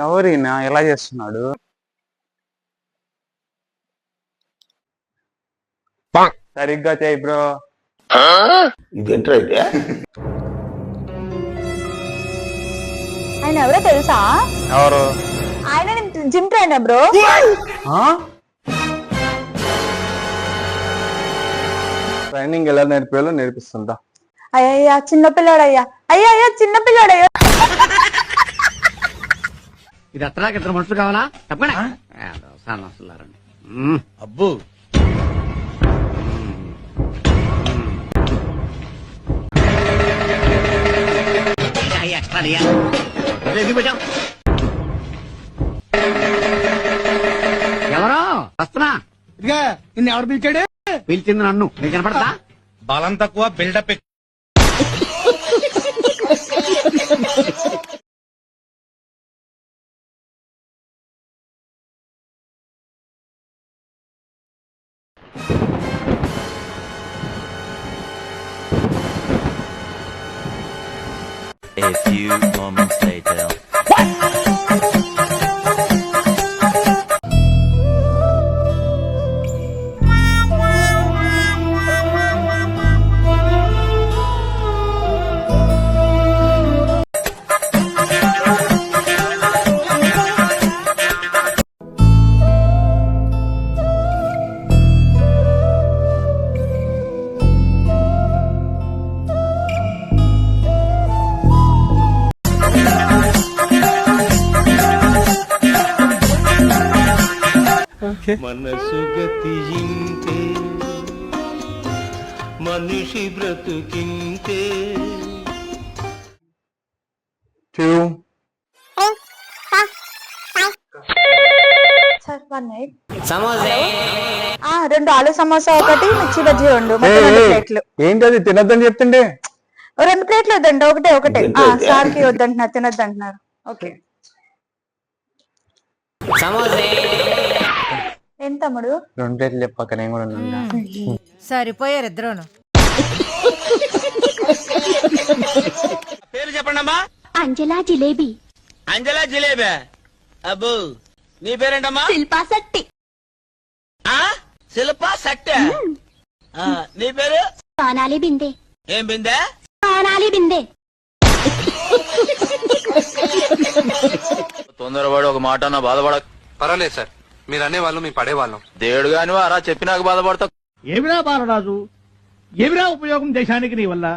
ఎవరినా ఎలా చేస్తున్నాడు? సరిగ్గా చేయి బ్రో. ఇదేంట్రా అయితే? ఆయన ఎవరో తెలుసా? ఎవరు? ఆయన జిమ్ ట్రైనర్ బ్రో. ట్రైనింగ్ ఎలా నేర్పేయాలో నేర్పిస్తుందా? అయ్యా చిన్నపిల్లాడయ్యా, అయ్యా చిన్నపిల్లాడయ్యా. ఇది అత్తరాకి ఇద్దరు మనుషులు కావాలా? తప్పకుండా అబ్బు ఎవరో వస్తున్నా. ఇదిగా నిన్ను ఎవరు పిలిచాడు? పిలిచింది నన్ను. నీకు కనపడతా? బలం తక్కువ buildup. A few moments later. మనసు గతింతే మనిషి బ్రతుకింతే. Sir 1 minute. రెండు ఆలు సమోసా, ఒకటి మిర్చి బజ్జీ, రెండు ప్లేట్లు. ఏంటది తినద్దని చెప్తుండే? 2 ప్లేట్లు వద్దండి, ఒకటే. సార్కి వద్దంటున్నారు, తినొద్దంటున్నారు. ఓకే. ఏం తమ్ముడు? 2 ప్లేట్లు చెప్పాక నేను కూడా ఉన్నా. సరిపోయారు ఇద్దరును. పేరు చెప్పండి అమ్మా. అంజలా జిలేబీ. అంజలా జిలేబీ. అబ్బో, నీ పేరేంటమ్మా? శిల్పా శెట్టి. శిల్పా శెట్టి. నీ పేరు? సోనాలి బిందే. ఏం బిందే? సోనాలి బిందే. తొందరపడి ఒక మాట అన్న బాధపడ. పర్వాలేదు సార్, మీరు అనేవాళ్ళు మేము పడేవాళ్ళం. దేవుడు గాని అరా చెప్పి నాకు బాధపడతా. ఏమిరా బాలరాజు, ఏమిరా ఉపయోగం దేశానికి నీ వల్ల?